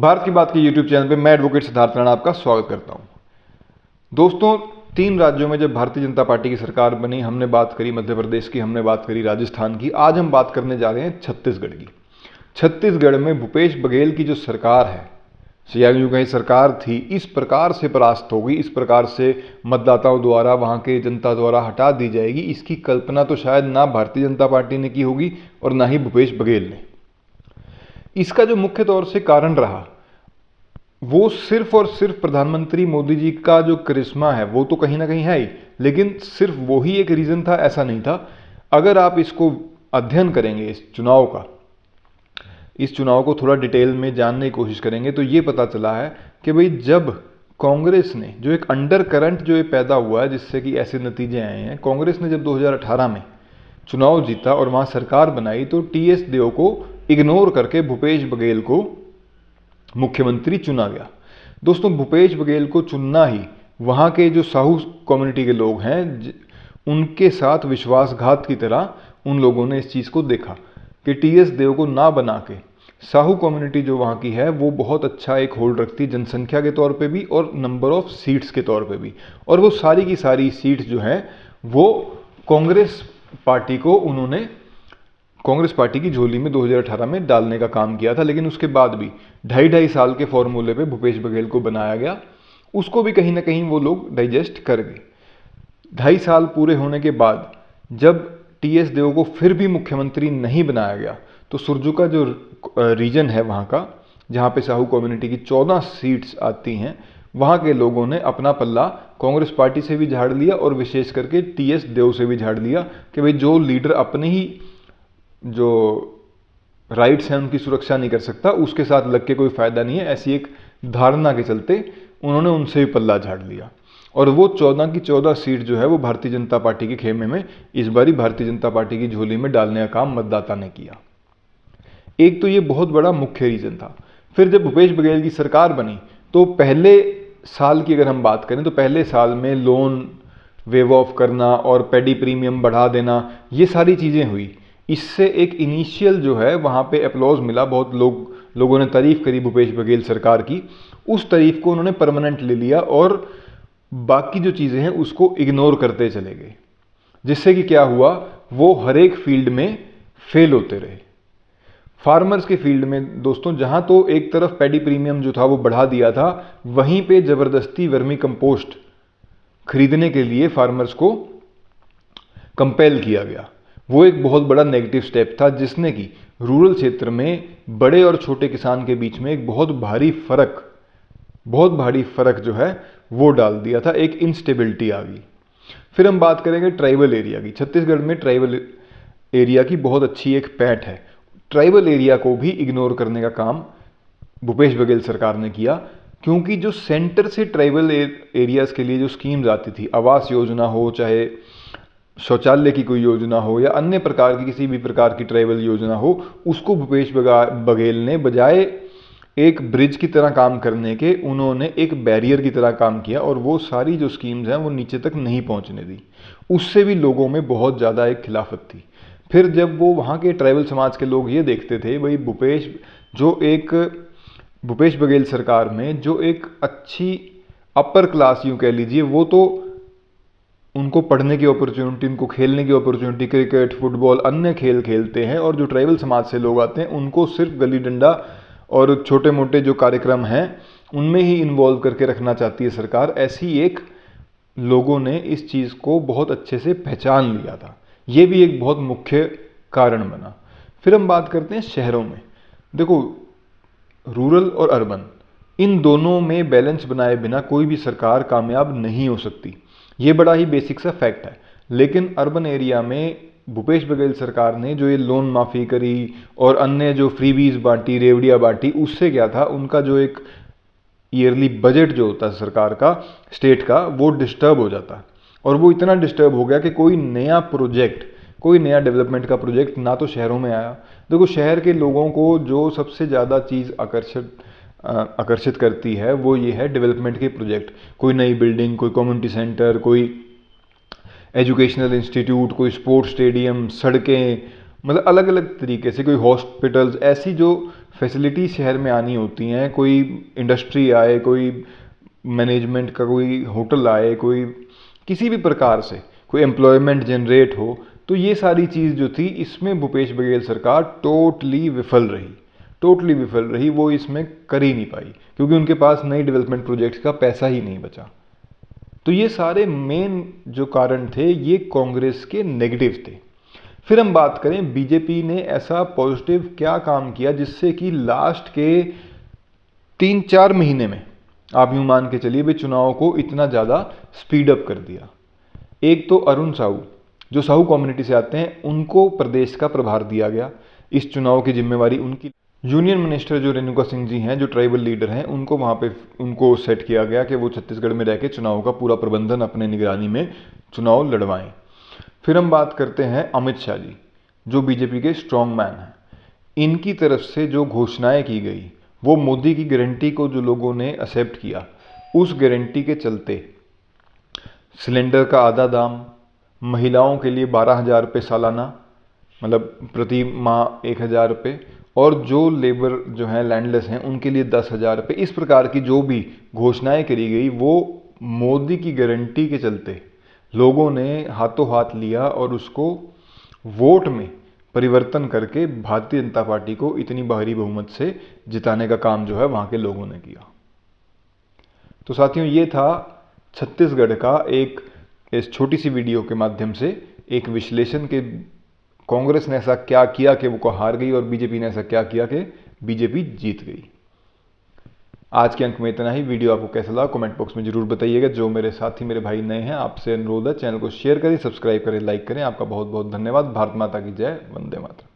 भारत की बात के यूट्यूब चैनल पे मैं एडवोकेट सिद्धार्थ राणा आपका स्वागत करता हूं। दोस्तों, 3 राज्यों में जब भारतीय जनता पार्टी की सरकार बनी, हमने बात करी मध्य प्रदेश की, हमने बात करी राजस्थान की। आज हम बात करने जा रहे हैं छत्तीसगढ़ की। छत्तीसगढ़ में भूपेश बघेल की जो सरकार है, या यूं कहीं सरकार थी, इस प्रकार से परास्त होगी, इस प्रकार से मतदाताओं द्वारा, वहां के जनता द्वारा हटा दी जाएगी, इसकी कल्पना तो शायद ना भारतीय जनता पार्टी ने की होगी और ना ही भूपेश बघेल ने। इसका जो मुख्य तौर से कारण रहा वो सिर्फ और सिर्फ प्रधानमंत्री मोदी जी का जो करिश्मा है वो तो कहीं ना कहीं है ही, लेकिन सिर्फ वो ही एक रीज़न था ऐसा नहीं था। अगर आप इसको अध्ययन करेंगे, इस चुनाव को थोड़ा डिटेल में जानने की कोशिश करेंगे तो ये पता चला है कि भाई जब कांग्रेस ने जो एक अंडर करंट जो ये पैदा हुआ है जिससे कि ऐसे नतीजे आए हैं, कांग्रेस ने जब 2018 में चुनाव जीता और वहाँ सरकार बनाई तो टीएस देव को इग्नोर करके भूपेश बघेल को मुख्यमंत्री चुना गया। दोस्तों, भूपेश बघेल को चुनना ही वहाँ के जो साहू कम्युनिटी के लोग हैं उनके साथ विश्वासघात की तरह उन लोगों ने इस चीज़ को देखा कि टीएस देव को ना बना के साहू कम्युनिटी जो वहाँ की है वो बहुत अच्छा एक होल्ड रखती जनसंख्या के तौर पे भी और नंबर ऑफ सीट्स के तौर पे भी, और वो सारी की सारी सीट्स जो हैं वो कांग्रेस पार्टी को उन्होंने कांग्रेस पार्टी की झोली में 2018 में डालने का काम किया था। लेकिन उसके बाद भी 2.5 साल के फॉर्मूले पे भूपेश बघेल को बनाया गया, उसको भी कहीं ना कहीं वो लोग डाइजेस्ट कर गए। 2.5 साल पूरे होने के बाद जब टीएस देव को फिर भी मुख्यमंत्री नहीं बनाया गया तो सुरजुका जो रीजन है वहाँ का, जहाँ पे साहू कम्युनिटी की 14 सीट्स आती हैं, वहाँ के लोगों ने अपना पल्ला कांग्रेस पार्टी से भी झाड़ लिया और विशेष करके टीएस देव से भी झाड़ लिया कि भाई जो लीडर अपने ही जो राइट्स हैं उनकी सुरक्षा नहीं कर सकता, उसके साथ लग के कोई फायदा नहीं है, ऐसी एक धारणा के चलते उन्होंने उनसे भी पल्ला झाड़ लिया। और वो 14 की 14 सीट जो है वो भारतीय जनता पार्टी के खेमे में इस बारी भारतीय जनता पार्टी की झोली में डालने का काम मतदाता ने किया। एक तो ये बहुत बड़ा मुख्य रीजन था। फिर जब भूपेश बघेल की सरकार बनी तो पहले साल की अगर हम बात करें तो पहले साल में लोन वेव ऑफ करना और पेडी प्रीमियम बढ़ा देना, ये सारी चीज़ें हुई। इससे एक इनिशियल जो है वहाँ पे अप्लॉज मिला, बहुत लोगों ने तारीफ करी भूपेश बघेल सरकार की। उस तारीफ को उन्होंने परमानेंट ले लिया और बाकी जो चीज़ें हैं उसको इग्नोर करते चले गए, जिससे कि क्या हुआ, वो हर एक फील्ड में फेल होते रहे। फार्मर्स के फील्ड में दोस्तों, जहाँ तो एक तरफ पैडी प्रीमियम जो था वो बढ़ा दिया था, वहीं पे ज़बरदस्ती वर्मी कंपोस्ट खरीदने के लिए फार्मर्स को कंपेल किया गया। वो एक बहुत बड़ा नेगेटिव स्टेप था जिसने कि रूरल क्षेत्र में बड़े और छोटे किसान के बीच में एक बहुत भारी फर्क जो है वो डाल दिया था, एक इंस्टेबिलिटी आ गई। फिर हम बात करेंगे ट्राइबल एरिया की। छत्तीसगढ़ में ट्राइबल एरिया की बहुत अच्छी एक पैठ है। ट्राइबल एरिया को भी इग्नोर करने का काम भूपेश बघेल सरकार ने किया, क्योंकि जो सेंटर से ट्राइबल एरियाज़ के लिए जो स्कीम्स आती थी, आवास योजना हो, चाहे शौचालय की कोई योजना हो या अन्य प्रकार की किसी भी प्रकार की ट्राइबल योजना हो, उसको भूपेश बघेल ने बजाय एक ब्रिज की तरह काम करने के उन्होंने एक बैरियर की तरह काम किया और वो सारी जो स्कीम्स हैं वो नीचे तक नहीं पहुंचने दी। उससे भी लोगों में बहुत ज़्यादा एक खिलाफत थी। फिर जब वो वहाँ के ट्राइबल समाज के लोग ये देखते थे भाई भूपेश बघेल सरकार में जो एक अच्छी अपर क्लास यूँ कह लीजिए, वो तो उनको पढ़ने की अपॉर्चुनिटी, उनको खेलने की अपॉर्चुनिटी, क्रिकेट, फुटबॉल, अन्य खेल खेलते हैं, और जो ट्राइबल समाज से लोग आते हैं उनको सिर्फ गली डंडा और छोटे मोटे जो कार्यक्रम हैं उनमें ही इन्वॉल्व करके रखना चाहती है सरकार। ऐसी एक लोगों ने इस चीज़ को बहुत अच्छे से पहचान लिया था। ये भी एक बहुत मुख्य कारण बना। फिर हम बात करते हैं शहरों में। देखो, रूरल और अर्बन, इन दोनों में बैलेंस बनाए बिना कोई भी सरकार कामयाब नहीं हो सकती। ये बड़ा ही बेसिक सा फैक्ट है। लेकिन अर्बन एरिया में भूपेश बघेल सरकार ने जो ये लोन माफ़ी करी और अन्य जो फ्रीबीज बांटी, रेवड़ियाँ बांटी, उससे क्या था, उनका जो एक ईयरली बजट जो होता है सरकार का, स्टेट का, वो डिस्टर्ब हो जाता। और वो इतना डिस्टर्ब हो गया कि कोई नया डेवलपमेंट का प्रोजेक्ट ना तो शहरों में आया। देखो, शहर के लोगों को जो सबसे ज़्यादा चीज़ आकर्षित करती है वो ये है डेवलपमेंट के प्रोजेक्ट। कोई नई बिल्डिंग, कोई कम्युनिटी सेंटर, कोई एजुकेशनल इंस्टीट्यूट, कोई स्पोर्ट्स स्टेडियम, सड़कें, मतलब अलग अलग तरीके से, कोई हॉस्पिटल्स, ऐसी जो फैसिलिटी शहर में आनी होती हैं, कोई इंडस्ट्री आए, कोई मैनेजमेंट का कोई होटल आए, कोई किसी भी प्रकार से कोई एम्प्लॉयमेंट जनरेट हो, तो ये सारी चीज़ जो थी इसमें भूपेश बघेल सरकार टोटली विफल रही। वो इसमें कर ही नहीं पाई क्योंकि उनके पास नई डेवलपमेंट प्रोजेक्ट्स का पैसा ही नहीं बचा। तो ये सारे मेन जो कारण थे ये कांग्रेस के नेगेटिव थे। फिर हम बात करें बीजेपी ने ऐसा पॉजिटिव क्या काम किया जिससे कि लास्ट के 3-4 महीने में आप यूं मान के चलिए भी चुनाव को इतना ज़्यादा स्पीड अप कर दिया। एक तो अरुण साहू जो साहू कम्युनिटी से आते हैं उनको प्रदेश का प्रभार दिया गया, इस चुनाव की जिम्मेवारी उनकी। यूनियन मिनिस्टर जो रेणुका सिंह जी हैं जो ट्राइबल लीडर हैं उनको वहाँ पे उनको सेट किया गया कि वो छत्तीसगढ़ में रह के चुनाव का पूरा प्रबंधन अपने निगरानी में चुनाव लड़वाएं। फिर हम बात करते हैं अमित शाह जी जो बीजेपी के स्ट्रॉन्ग मैन हैं। इनकी तरफ से जो घोषणाएं की गई वो मोदी की गारंटी को जो लोगों ने एक्सेप्ट किया, उस गारंटी के चलते सिलेंडर का आधा दाम, महिलाओं के लिए 12,000 रुपये सालाना, मतलब प्रति माह 1,000 रुपये, और जो लेबर जो हैं लैंडलेस हैं उनके लिए 10,000 रुपये। इस प्रकार की जो भी घोषणाएं करी गई वो मोदी की गारंटी के चलते लोगों ने हाथों हाथ लिया और उसको वोट में परिवर्तन करके भारतीय जनता पार्टी को इतनी भारी बहुमत से जिताने का काम जो है वहाँ के लोगों ने किया। तो साथियों ये था छत्तीसगढ़ का एक इस छोटी सी वीडियो के माध्यम से एक विश्लेषण के कांग्रेस ने ऐसा क्या किया कि वो हार गई और बीजेपी ने ऐसा क्या किया कि बीजेपी जीत गई। आज के अंक में इतना ही। वीडियो आपको कैसा लगा कमेंट बॉक्स में जरूर बताइएगा। जो मेरे साथी मेरे भाई नए हैं आपसे अनुरोध है चैनल को शेयर करें, सब्सक्राइब करें, लाइक करें। आपका बहुत बहुत धन्यवाद। भारत माता की जय, वंदे मातरम।